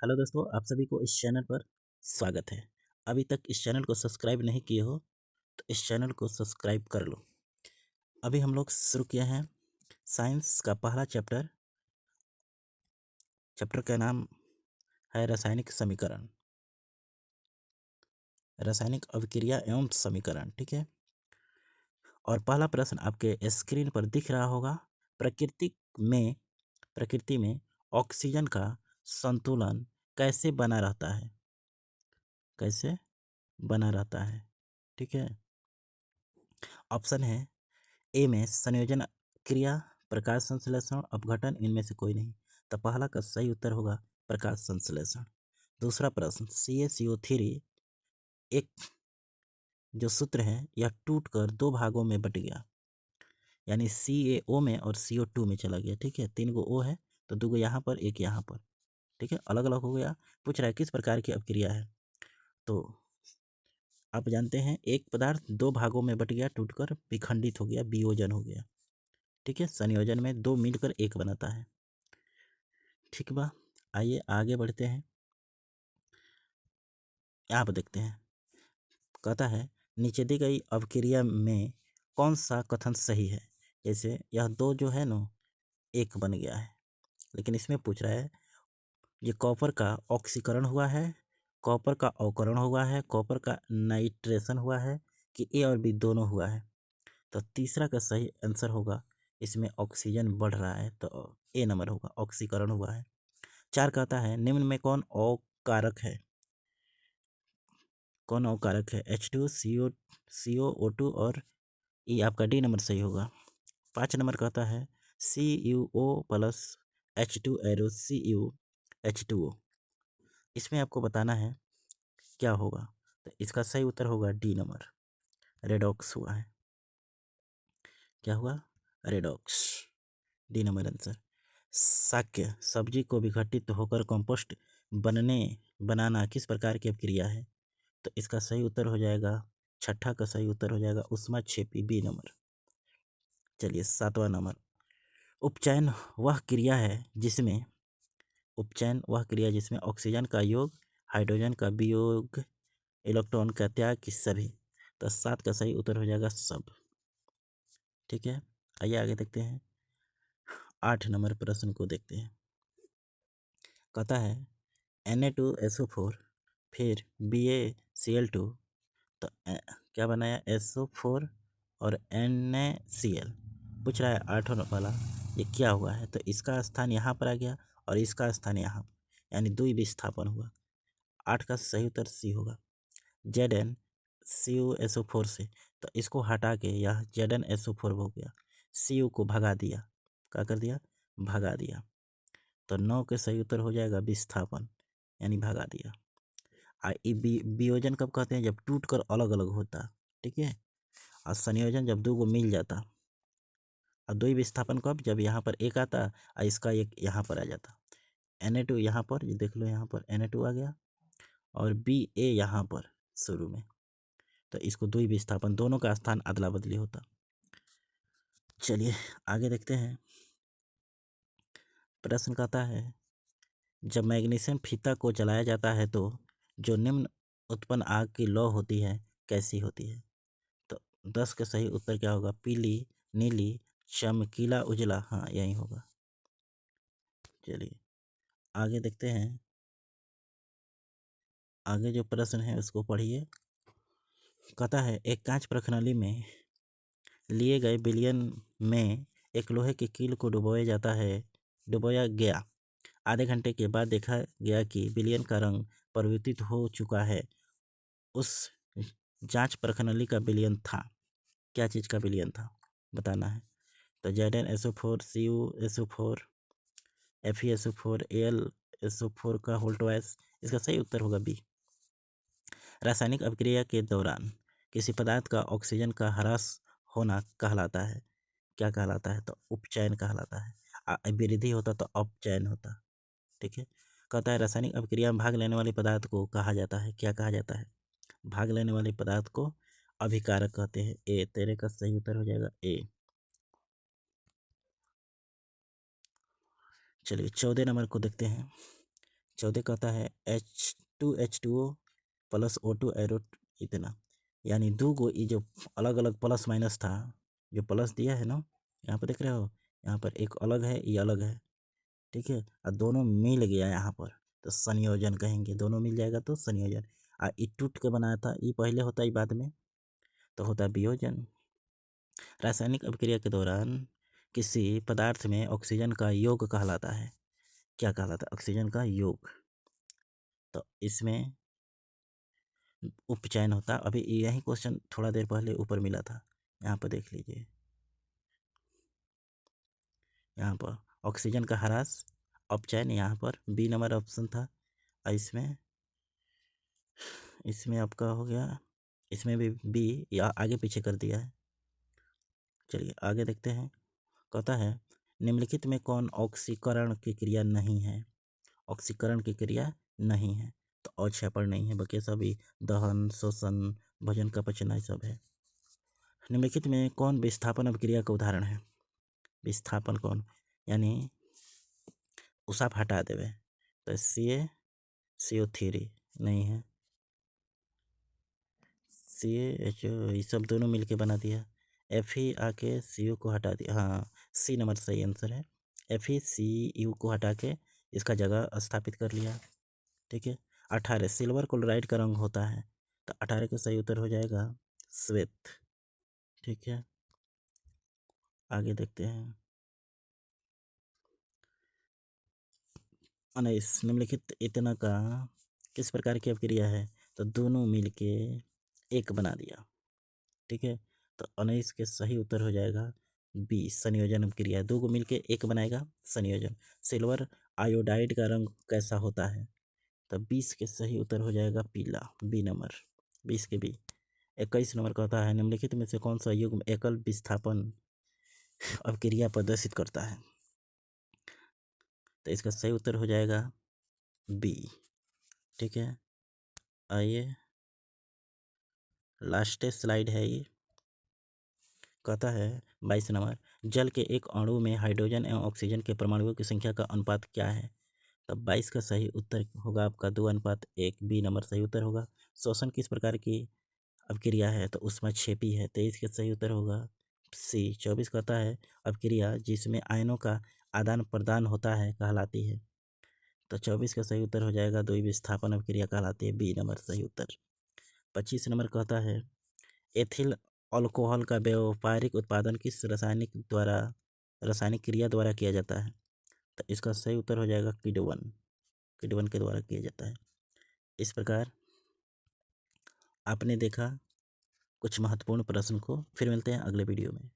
Hello दोस्तों, आप सभी को इस चैनल पर स्वागत है। अभी तक इस चैनल को सब्सक्राइब नहीं किए हो तो इस चैनल को सब्सक्राइब कर लो। अभी हम लोग शुरू किए हैं साइंस का पहला चैप्टर। चैप्टर का नाम है रासायनिक समीकरण, रासायनिक अभिक्रिया एवं समीकरण। ठीक है, और पहला प्रश्न आपके स्क्रीन पर दिख रहा होगा। प्रकृति में ऑक्सीजन का संतुलन कैसे बना रहता है? कैसे बना रहता है? ठीक है, ऑप्शन है ए में संयोजन क्रिया, प्रकाश संश्लेषण, अपघटन, इनमें से कोई नहीं। तो पहला का सही उत्तर होगा प्रकाश संश्लेषण। दूसरा प्रश्न, CaCO3 एक जो सूत्र है यह टूटकर दो भागों में बट गया, यानी CaO में और CO2 में चला गया। ठीक है, 3 गो O है तो 2 गो यहाँ पर, एक यहाँ पर। ठीक है, अलग अलग हो गया। पूछ रहा है किस प्रकार की अपक्रिया है। तो आप जानते हैं एक पदार्थ दो भागों में बट गया, टूटकर विखंडित हो गया, वियोजन हो गया। ठीक है, संयोजन में दो मिलकर एक बनाता है। ठीक बा, आइए आगे बढ़ते हैं। यहाँ पर देखते हैं, कहता है नीचे दी गई अभिक्रिया में कौन सा कथन सही है। जैसे यह दो जो है ना एक बन गया है, लेकिन इसमें पूछ रहा है ये कॉपर का ऑक्सीकरण हुआ है, कॉपर का अवकरण हुआ है, कॉपर का नाइट्रेशन हुआ है, कि ए और बी दोनों हुआ है। तो तीसरा का सही आंसर होगा, इसमें ऑक्सीजन बढ़ रहा है तो ए नंबर होगा, ऑक्सीकरण हुआ है। 4 कहता है निम्न में कौन अकारक है? कौन अकारक है? H2, CO, O2 और ई आपका डी नंबर सही होगा। 5 नंबर कहता है CuO plus H2 arrow CuH2O। इसमें आपको बताना है क्या होगा, तो इसका सही उत्तर होगा डी नंबर, रेडॉक्स हुआ है। क्या हुआ? Redox, D number answer. Shakya सब्जी को विघटित होकर कंपोस्ट बनाना किस प्रकार की प्रक्रिया है? तो इसका सही उत्तर हो जाएगा, छठा का सही उत्तर हो जाएगा उष्मा क्षेपी, बी नंबर। चलिए 7वां नंबर, उपचयन वह क्रिया है जिसमें ऑक्सीजन का योग, हाइड्रोजन का वियोग, इलेक्ट्रॉन का त्याग की सभी। तो 7 का सही उत्तर हो जाएगा सब। ठीक है, आइए आगे देखते हैं। 8 नंबर प्रश्न को देखते हैं। कहता है Na2SO4 फिर BaCl2, तो क्या बनाया? SO4 और NaCl। पूछ रहा है 8 वाला ये क्या हुआ है, तो इसका स्थान यहाँ पर आ गया और इसका स्थान यहाँ पर, यानी द्विविस्थापन हुआ। 8 का सही उत्तर सी होगा। ZnCuSO4 से, तो इसको हटा के यह ZnSO4 हो गया, Cu को भगा दिया। क्या कर दिया? भगा दिया। तो 9 के सही उत्तर हो जाएगा विस्थापन, यानी भगा दिया। वियोजन कब कहते हैं? जब टूट कर अलग अलग होता। ठीक है, और संयोजन जब दो गो मिल जाता। और द्वि विस्थापन कब? जब यहाँ पर एक आता और इसका एक यहाँ पर आ जाता। Na2 यहाँ पर, ये देख लो, यहाँ पर Na2 आ गया और Ba यहाँ पर शुरू में, तो इसको द्वि विस्थापन, दोनों का स्थान अदला बदली होता। चलिए आगे देखते हैं। प्रश्न कहता है जब मैग्नीशियम फीता को जलाया जाता है तो जो निम्न उत्पन्न आग की लौ होती है कैसी होती है? तो 10 का सही उत्तर क्या होगा? पीली, नीली, चमकीला, उजला। हाँ, यही होगा। चलिए आगे देखते हैं। आगे जो प्रश्न है उसको पढ़िए। कहता है एक कांच प्रणाली में लिए गए विलयन में एक लोहे की कील को डुबोया गया। आधे घंटे के बाद देखा गया कि विलयन का रंग परिवर्तित हो चुका है। उस जांच प्रणाली का विलयन था, क्या चीज़ का विलयन था बताना है। तो ZnSO4, CuSO4, FeSO4, AlSO4 का होल ट्वाइस। इसका सही उत्तर होगा बी। रासायनिक अभिक्रिया के दौरान किसी पदार्थ का ऑक्सीजन का ह्रास होना कहलाता है, क्या कहलाता है? तो उपचयन कहलाता है। वृद्धि होता तो अपचयन होता। ठीक है, कहता है रासायनिक अभिक्रिया में भाग लेने वाले पदार्थ को कहा जाता है, क्या कहा जाता है? भाग लेने वाले पदार्थ को अभिकारक कहते हैं। ए, तेरे का सही उत्तर हो जाएगा ए। चलिए 14 नंबर को देखते हैं। 14 कहता है H2H2O प्लस O2 एरो इतना, यानी दो गो ये जो अलग अलग प्लस माइनस था, जो प्लस दिया है ना यहाँ पर देख रहे हो, यहाँ पर एक अलग है, ये अलग है, ठीक है, और दोनों मिल गया यहाँ पर तो संयोजन कहेंगे, दोनों मिल जाएगा तो संयोजन। ये टूट के बनाया था, ये पहले होता है बाद में, तो होता है वियोजन। रासायनिक अभिक्रिया के दौरान किसी पदार्थ में ऑक्सीजन का योग कहलाता है, क्या कहलाता है? ऑक्सीजन का योग। तो इसमें उपचयन होता, अभी यही क्वेश्चन थोड़ा देर पहले ऊपर मिला था, यहाँ पर देख लीजिए, यहाँ पर ऑक्सीजन का ह्रास अपचयन, यहाँ पर बी नंबर ऑप्शन था। और इसमें आपका हो गया, इसमें भी बी या आगे पीछे कर दिया है। चलिए आगे देखते हैं, कहता है निम्नलिखित में कौन ऑक्सीकरण की क्रिया नहीं है? ऑक्सीकरण की क्रिया नहीं है तो अक्षेपण नहीं है, बाकी सभी दहन, शोषण, भोजन का पचना सब है। निम्नलिखित में कौन विस्थापन अभिक्रिया का उदाहरण है? विस्थापन कौन, यानी उसाप हटा देवे तो CaCO3 नहीं है, CaHO ये सब दोनों मिलके बना दिया, Fe आके CO को हटा दिया, हाँ सी नंबर सही आंसर है, FeCU को हटा के इसका जगह स्थापित कर लिया, ठीक है। 18 सिल्वर क्लोराइड का रंग होता है, तो 18 का सही उत्तर हो जाएगा श्वेत, ठीक है। आगे देखते हैं, 19 निम्नलिखित इतना का किस प्रकार की अभिक्रिया है? तो दोनों मिलके एक बना दिया, ठीक है, तो 19 के सही उत्तर हो जाएगा बी संयोजन अभिक्रिया, दो को मिलके एक बनाएगा संयोजन। सिल्वर आयोडाइड का रंग कैसा होता है? तो 20 के सही उत्तर हो जाएगा पीला, बी नंबर, 20 के बी। 21 नंबर कहता है निम्नलिखित में से कौन सा युग्म एकल विस्थापन अभिक्रिया प्रदर्शित करता है? तो इसका सही उत्तर हो जाएगा बी, ठीक है। आइए लास्ट स्लाइड है ये, कहता है 22 नंबर जल के एक अणु में हाइड्रोजन एवं ऑक्सीजन के परमाणुओं की संख्या का अनुपात क्या है? तब 22 का सही उत्तर होगा आपका 2:1, बी नंबर सही उत्तर होगा। शोषण किस प्रकार की अभिक्रिया है? तो उसमें छेपी है, 23 का सही उत्तर होगा सी। 24 कहता है अभिक्रिया जिसमें आयनों का आदान प्रदान होता है कहलाती है, तो 24 का सही उत्तर हो जाएगा द्विविस्थापन अभिक्रिया कहलाती है, बी नंबर सही उत्तर। 25 नंबर कहता है एथिल अल्कोहल का व्यावहारिक उत्पादन किस रासायनिक क्रिया द्वारा किया जाता है? तो इसका सही उत्तर हो जाएगा किण्वन, किण्वन के द्वारा किया जाता है। इस प्रकार आपने देखा कुछ महत्वपूर्ण प्रश्न को, फिर मिलते हैं अगले वीडियो में।